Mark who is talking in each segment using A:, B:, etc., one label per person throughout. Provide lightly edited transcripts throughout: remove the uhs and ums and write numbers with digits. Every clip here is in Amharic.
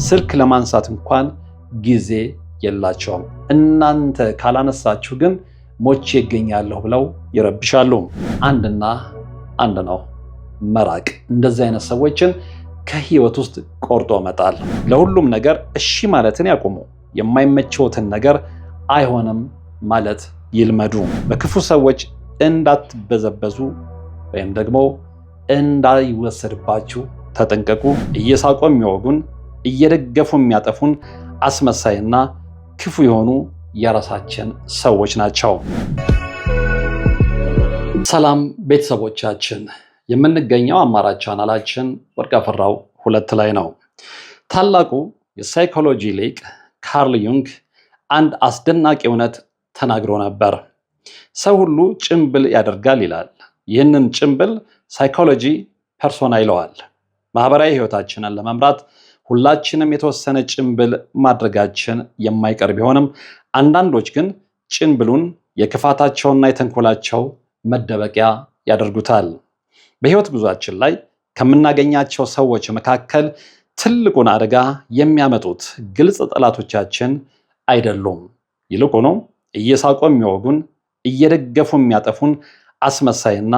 A: ስልክ ለማንሳት እንኳን ጊዜ የላቸውም። እናንተ ካላነሳችሁ ግን ሞቼ ይገኛለሁ ብለው ይረብሻሉ። አንድና አንድ ነው፣ መራቅ። እንደዚህ አይነት ሰዎችን ከህይወት ውስጥ ቆርጦ መጣል። ለሁሉም ነገር እሺ ማለትን ያቁሙ። የማይመቸውትን ነገር አይሆንም ማለት ይልመዱ። በክፉ ሰዎች እንዳትበዘበዙ ወይም ደግሞ እንዳይወሰድባችሁ ተጠንቀቁ። እየሳቁ የሚወጉን፣ እየደገፉ የሚያጠፉን አስመሳይና ክፉ የሆኑ የራሳችን ሰዎች ናቸው። ሰላም ቤተሰቦቻችን፣ የምንገኘው አማራጭ ቻናላችን ወርቅ አፈራው 2 ላይ ነው። ታላቁ የሳይኮሎጂ ሊቅ ካርል ዩንግ አንድ አስደናቂ እውነት ተናግሮ ነበር። ሰው ሁሉ ጭምብል ያደርጋል ይላል። ይህንን ጭምብል ሳይኮሎጂ ፐርሶና ይለዋል። ማህበራዊ ህይወታችንን ለመምራት ሁላችንም የተወሰነ ጭምብል ማድረጋችን የማይቀር ቢሆንም አንዳንዶች ግን ጭምብሉን የክፋታቸውና የተንኮላቸው መደበቂያ ያደርጉታል። በህይወት ጉዟችን ላይ ከምናገኛቸው ሰዎች መካከል ትልቁን አደጋ የሚያመጡት ግልጽ ጠላቶቻችን አይደሉም። ይልቁኑ እየሳቁ የሚወጉን፣ እየደገፉ የሚያጠፉን አስመሳይና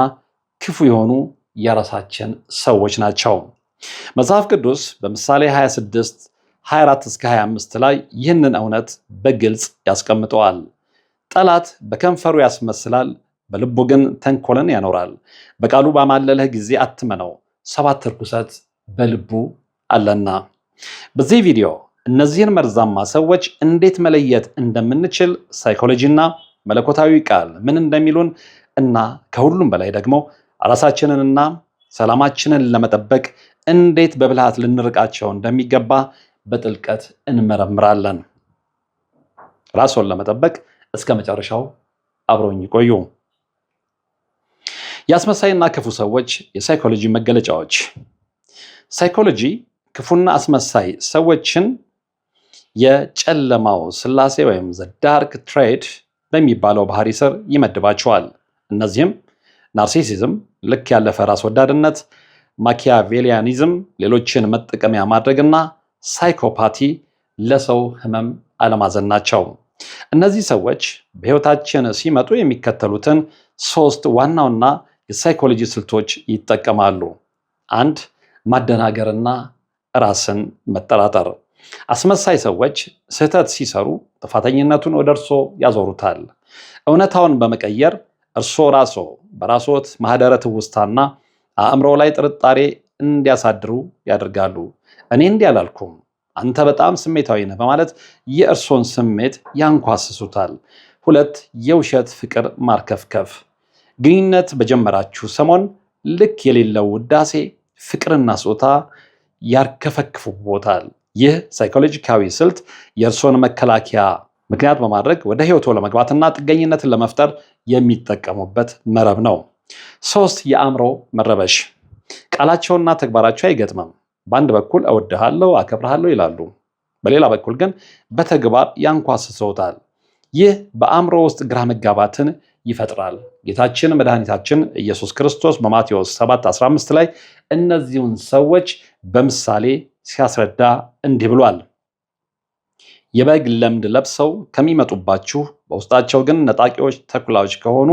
A: ክፉ የሆኑ የራሳችን ሰዎች ናቸው። መጽሐፍ ቅዱስ በምሳሌ 26 24-25 ላይ ይህንን እውነት በግልጽ ያስቀምጠዋል። ጠላት በከንፈሩ ያስመስላል፣ በልቡ ግን ተንኮልን ያኖራል። በቃሉ ባማለለህ ጊዜ አትመነው፣ 7 ርኩሰት በልቡ አለና። በዚህ ቪዲዮ እነዚህን መርዛማ ሰዎች እንዴት መለየት እንደምንችል ሳይኮሎጂና መለኮታዊ ቃል ምን እንደሚሉን እና ከሁሉም በላይ ደግሞ ራሳችንንና ሰላማችንን ለመጠበቅ እንዴት በብልሃት ልንርቃቸው እንደሚገባ በጥልቀት እንመረምራለን። ራስዎን ለመጠበቅ እስከ መጨረሻው አብረውኝ ይቆዩ። የአስመሳይና ክፉ ሰዎች የሳይኮሎጂ መገለጫዎች። ሳይኮሎጂ ክፉና አስመሳይ ሰዎችን የጨለማው ስላሴ ወይም ዘ ዳርክ ትሬድ በሚባለው ባህሪ ስር ይመድባቸዋል። እነዚህም ናርሲሲዝም፣ ልክ ያለፈ ራስ ወዳድነት፣ ማኪያቬሊያኒዝም፣ ሌሎችን መጠቀሚያ ማድረግና ሳይኮፓቲ፣ ለሰው ህመም አለማዘን ናቸው። እነዚህ ሰዎች በህይወታችን ሲመጡ የሚከተሉትን 3 ዋናውና የሳይኮሎጂ ስልቶች ይጠቀማሉ። 1. ማደናገርና ራስን መጠራጠር። አስመሳይ ሰዎች ስህተት ሲሰሩ ጥፋተኝነቱን ወደ እርሶ ያዞሩታል። እውነታውን በመቀየር እርሶ ራስዎ በራስዎት ማህደረ ትውስታና አእምሮ ላይ ጥርጣሬ እንዲያሳድሩ ያደርጋሉ። እኔ እንዲህ አላልኩም፣ አንተ በጣም ስሜታዊ ነህ በማለት የእርሶን ስሜት ያንኳስሱታል። 2. የውሸት ፍቅር ማርከፍከፍ። ግንኙነት በጀመራችሁ ሰሞን ልክ የሌለው ውዳሴ፣ ፍቅርና ስጦታ ያርከፈክፉቦታል። ይህ ሳይኮሎጂካዊ ስልት የእርሶን መከላከያ ምክንያት በማድረግ ወደ ህይወቶ ለመግባትና ጥገኝነትን ለመፍጠር የሚጠቀሙበት መረብ ነው። 3. የአእምሮ መረበሽ። ቃላቸውና ተግባራቸው አይገጥምም። በአንድ በኩል እወድሃለሁ፣ አከብርሃለሁ ይላሉ፣ በሌላ በኩል ግን በተግባር ያንኳስሰውታል። ይህ በአእምሮ ውስጥ ግራ መጋባትን ይፈጥራል። ጌታችን መድኃኒታችን ኢየሱስ ክርስቶስ በማቴዎስ 7:15 ላይ እነዚሁን ሰዎች በምሳሌ ሲያስረዳ እንዲህ ብሏል። የበግ ለምድ ለብሰው ከሚመጡባችሁ በውስጣቸው ግን ነጣቂዎች ተኩላዎች ከሆኑ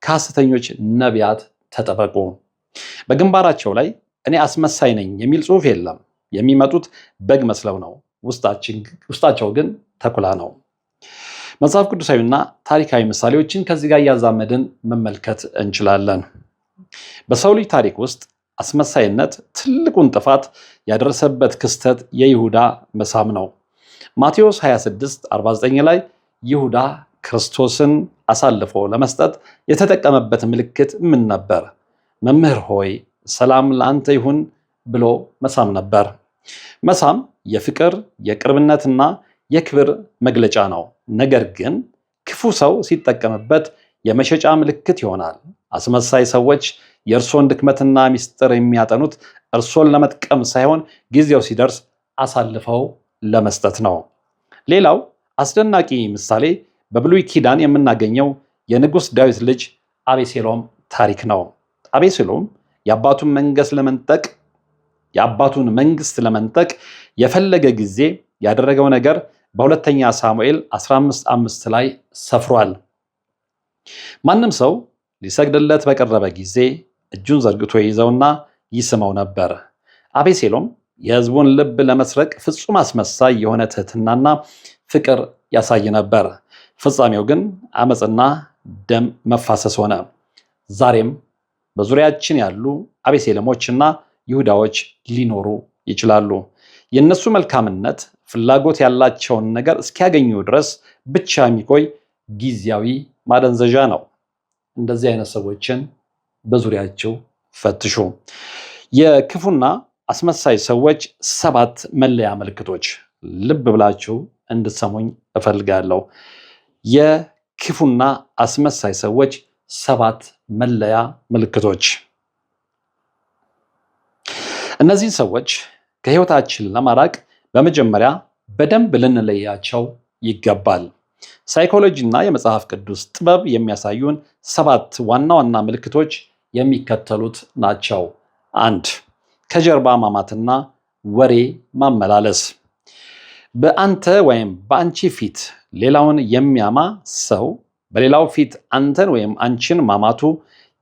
A: ከሐሰተኞች ነቢያት ተጠበቁ። በግንባራቸው ላይ እኔ አስመሳይ ነኝ የሚል ጽሑፍ የለም። የሚመጡት በግ መስለው ነው፣ ውስጣቸው ግን ተኩላ ነው። መጽሐፍ ቅዱሳዊና ታሪካዊ ምሳሌዎችን ከዚህ ጋር እያዛመድን መመልከት እንችላለን። በሰው ልጅ ታሪክ ውስጥ አስመሳይነት ትልቁን ጥፋት ያደረሰበት ክስተት የይሁዳ መሳም ነው። ማቴዎስ 26:49 ላይ ይሁዳ ክርስቶስን አሳልፎ ለመስጠት የተጠቀመበት ምልክት ምን ነበር? መምህር ሆይ ሰላም ለአንተ ይሁን ብሎ መሳም ነበር። መሳም የፍቅር የቅርብነትና የክብር መግለጫ ነው። ነገር ግን ክፉ ሰው ሲጠቀምበት የመሸጫ ምልክት ይሆናል። አስመሳይ ሰዎች የእርሶን ድክመትና ሚስጥር የሚያጠኑት እርሶን ለመጥቀም ሳይሆን ጊዜው ሲደርስ አሳልፈው ለመስጠት ነው። ሌላው አስደናቂ ምሳሌ በብሉይ ኪዳን የምናገኘው የንጉሥ ዳዊት ልጅ አቤሴሎም ታሪክ ነው። አቤሴሎም የአባቱን መንግስት ለመንጠቅ የፈለገ ጊዜ ያደረገው ነገር በሁለተኛ ሳሙኤል 15:5 ላይ ሰፍሯል። ማንም ሰው ሊሰግድለት በቀረበ ጊዜ እጁን ዘርግቶ ይዘውና ይስመው ነበር። አቤሴሎም የሕዝቡን ልብ ለመስረቅ ፍጹም አስመሳይ የሆነ ትህትናና ፍቅር ያሳይ ነበር። ፍጻሜው ግን አመፅና ደም መፋሰስ ሆነ። ዛሬም በዙሪያችን ያሉ አቤሴሎሞችና ይሁዳዎች ሊኖሩ ይችላሉ። የእነሱ መልካምነት ፍላጎት ያላቸውን ነገር እስኪያገኙ ድረስ ብቻ የሚቆይ ጊዜያዊ ማደንዘዣ ነው። እንደዚህ አይነት ሰዎችን በዙሪያቸው ፈትሹ። የክፉና አስመሳይ ሰዎች 7 መለያ ምልክቶች ልብ ብላችሁ እንድትሰሙኝ እፈልጋለሁ። የክፉና አስመሳይ ሰዎች 7 መለያ ምልክቶች። እነዚህን ሰዎች ከህይወታችን ለማራቅ በመጀመሪያ በደንብ ልንለያቸው ይገባል። ሳይኮሎጂ እና የመጽሐፍ ቅዱስ ጥበብ የሚያሳዩን 7 ዋና ዋና ምልክቶች የሚከተሉት ናቸው። 1. ከጀርባ ማማትና ወሬ ማመላለስ። በአንተ ወይም በአንቺ ፊት ሌላውን የሚያማ ሰው በሌላው ፊት አንተን ወይም አንቺን ማማቱ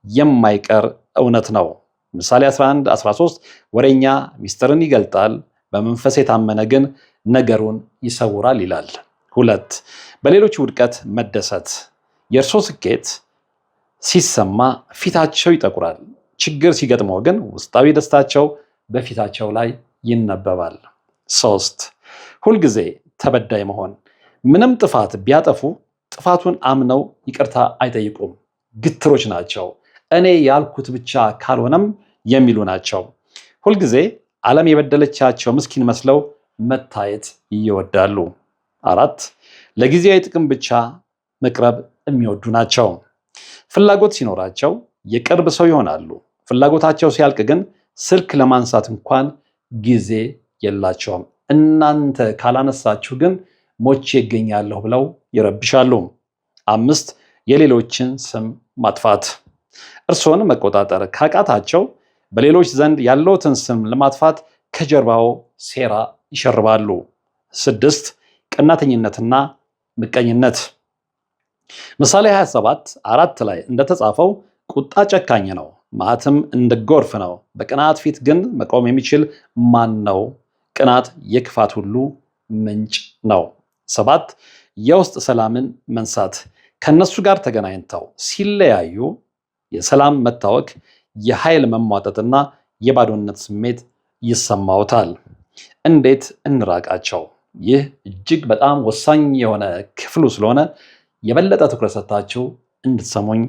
A: የማይቀር እውነት ነው። ምሳሌ 11:13 ወሬኛ ሚስጥርን ይገልጣል፣ በመንፈስ የታመነ ግን ነገሩን ይሰውራል ይላል። 2. በሌሎች ውድቀት መደሰት። የእርሶ ስኬት ሲሰማ ፊታቸው ይጠቁራል። ችግር ሲገጥመው ግን ውስጣዊ ደስታቸው በፊታቸው ላይ ይነበባል። 3. ሁልጊዜ ተበዳይ መሆን። ምንም ጥፋት ቢያጠፉ ጥፋቱን አምነው ይቅርታ አይጠይቁም። ግትሮች ናቸው። እኔ ያልኩት ብቻ ካልሆነም የሚሉ ናቸው። ሁልጊዜ ዓለም የበደለቻቸው ምስኪን መስለው መታየት ይወዳሉ። 4. ለጊዜያዊ ጥቅም ብቻ መቅረብ የሚወዱ ናቸው። ፍላጎት ሲኖራቸው የቅርብ ሰው ይሆናሉ። ፍላጎታቸው ሲያልቅ ግን ስልክ ለማንሳት እንኳን ጊዜ የላቸውም። እናንተ ካላነሳችሁ ግን ሞቼ ይገኛለሁ ብለው ይረብሻሉ። 5. የሌሎችን ስም ማጥፋት። እርሶን መቆጣጠር ካቃታቸው በሌሎች ዘንድ ያለውትን ስም ለማጥፋት ከጀርባው ሴራ ይሸርባሉ። 6. ቀናተኝነትና ምቀኝነት። ምሳሌ 27:4 ላይ እንደተጻፈው ቁጣ ጨካኝ ነው፣ መዓትም እንደ ጎርፍ ነው። በቅናት ፊት ግን መቆም የሚችል ማን ነው? ቅናት የክፋት ሁሉ ምንጭ ነው። 7. የውስጥ ሰላምን መንሳት። ከነሱ ጋር ተገናኝተው ሲለያዩ የሰላም መታወክ፣ የኃይል መሟጠጥና የባዶነት ስሜት ይሰማዎታል። እንዴት እንራቃቸው? ይህ እጅግ በጣም ወሳኝ የሆነ ክፍሉ ስለሆነ የበለጠ ትኩረት ሰጥታችሁ እንድትሰሙኝ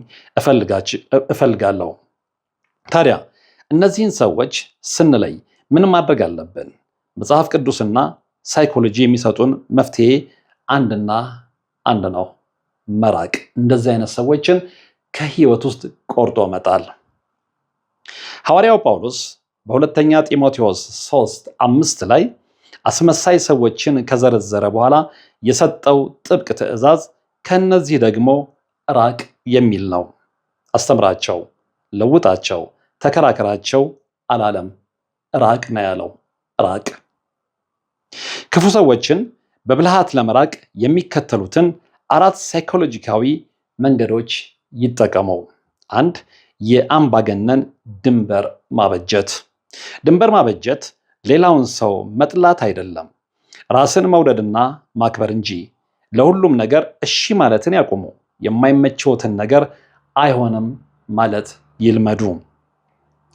A: እፈልጋለሁ። ታዲያ እነዚህን ሰዎች ስንለይ ምን ማድረግ አለብን? መጽሐፍ ቅዱስና ሳይኮሎጂ የሚሰጡን መፍትሄ አንድና አንድ ነው፣ መራቅ። እንደዚህ አይነት ሰዎችን ከህይወት ውስጥ ቆርጦ መጣል። ሐዋርያው ጳውሎስ በሁለተኛ ጢሞቴዎስ 3:5 ላይ አስመሳይ ሰዎችን ከዘረዘረ በኋላ የሰጠው ጥብቅ ትእዛዝ ከነዚህ ደግሞ ራቅ የሚል ነው። አስተምራቸው፣ ለውጣቸው፣ ተከራከራቸው አላለም። ራቅ ነው ያለው። ራቅ። ክፉ ሰዎችን በብልሃት ለመራቅ የሚከተሉትን 4 ሳይኮሎጂካዊ መንገዶች ይጠቀሙ። 1. የአምባገነን ድንበር ማበጀት። ድንበር ማበጀት ሌላውን ሰው መጥላት አይደለም፣ ራስን መውደድና ማክበር እንጂ። ለሁሉም ነገር እሺ ማለትን ያቁሙ። የማይመቸውትን ነገር አይሆንም ማለት ይልመዱ።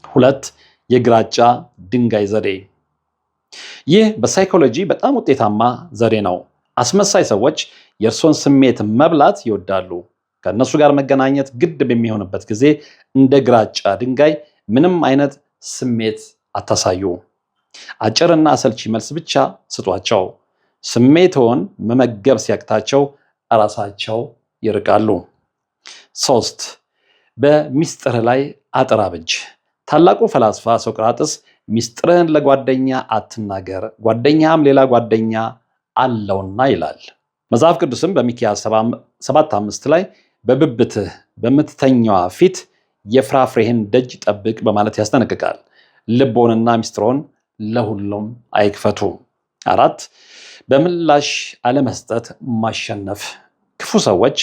A: 2. የግራጫ ድንጋይ ዘዴ። ይህ በሳይኮሎጂ በጣም ውጤታማ ዘዴ ነው። አስመሳይ ሰዎች የእርሶን ስሜት መብላት ይወዳሉ። ከእነሱ ጋር መገናኘት ግድ በሚሆንበት ጊዜ እንደ ግራጫ ድንጋይ ምንም አይነት ስሜት አታሳዩ። አጭርና አሰልቺ መልስ ብቻ ስጧቸው። ስሜትዎን መመገብ ሲያቅታቸው ራሳቸው ይርቃሉ። 3. በሚስጥር ላይ አጥር አብጅ። ታላቁ ፈላስፋ ሶቅራጥስ ሚስጥርህን ለጓደኛ አትናገር፣ ጓደኛም ሌላ ጓደኛ አለውና ይላል። መጽሐፍ ቅዱስም በሚክያስ 7:5 ላይ በብብትህ በምትተኛዋ ፊት የፍራፍሬህን ደጅ ጠብቅ በማለት ያስጠነቅቃል። ልቦንና ሚስጥሮን ለሁሉም አይክፈቱ። 4 በምላሽ አለመስጠት ማሸነፍ። ክፉ ሰዎች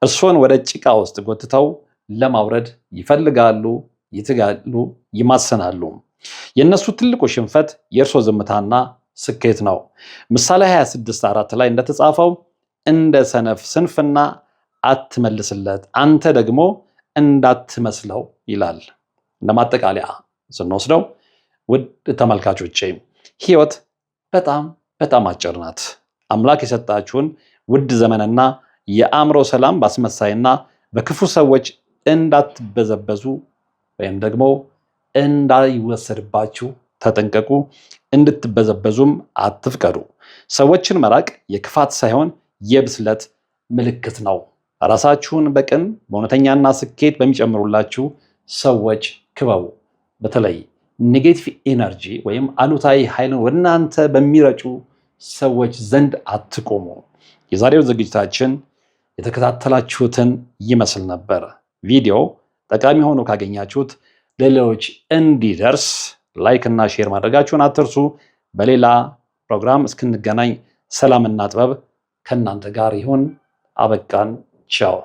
A: እርሶን ወደ ጭቃ ውስጥ ጎትተው ለማውረድ ይፈልጋሉ፣ ይትጋሉ፣ ይማሰናሉ። የእነሱ ትልቁ ሽንፈት የእርሶ ዝምታና ስኬት ነው። ምሳሌ 26:4 ላይ እንደተጻፈው እንደ ሰነፍ ስንፍና አትመልስለት፣ አንተ ደግሞ እንዳትመስለው ይላል። ለማጠቃለያ ስንወስደው ውድ ተመልካቾቼ ህይወት በጣም አጭር ናት። አምላክ የሰጣችሁን ውድ ዘመንና የአእምሮ ሰላም በአስመሳይና በክፉ ሰዎች እንዳትበዘበዙ ወይም ደግሞ እንዳይወሰድባችሁ ተጠንቀቁ። እንድትበዘበዙም አትፍቀዱ። ሰዎችን መራቅ የክፋት ሳይሆን የብስለት ምልክት ነው። ራሳችሁን በቅን በእውነተኛና ስኬት በሚጨምሩላችሁ ሰዎች ክበቡ። በተለይ ኔጌቲቭ ኢነርጂ ወይም አሉታዊ ኃይልን ወደ እናንተ በሚረጩ ሰዎች ዘንድ አትቆሙ። የዛሬው ዝግጅታችን የተከታተላችሁትን ይመስል ነበር። ቪዲዮ ጠቃሚ ሆኖ ካገኛችሁት ለሌሎች እንዲደርስ ላይክ እና ሼር ማድረጋችሁን አትርሱ። በሌላ ፕሮግራም እስክንገናኝ ሰላምና ጥበብ ከእናንተ ጋር ይሁን። አበቃን። ቻው።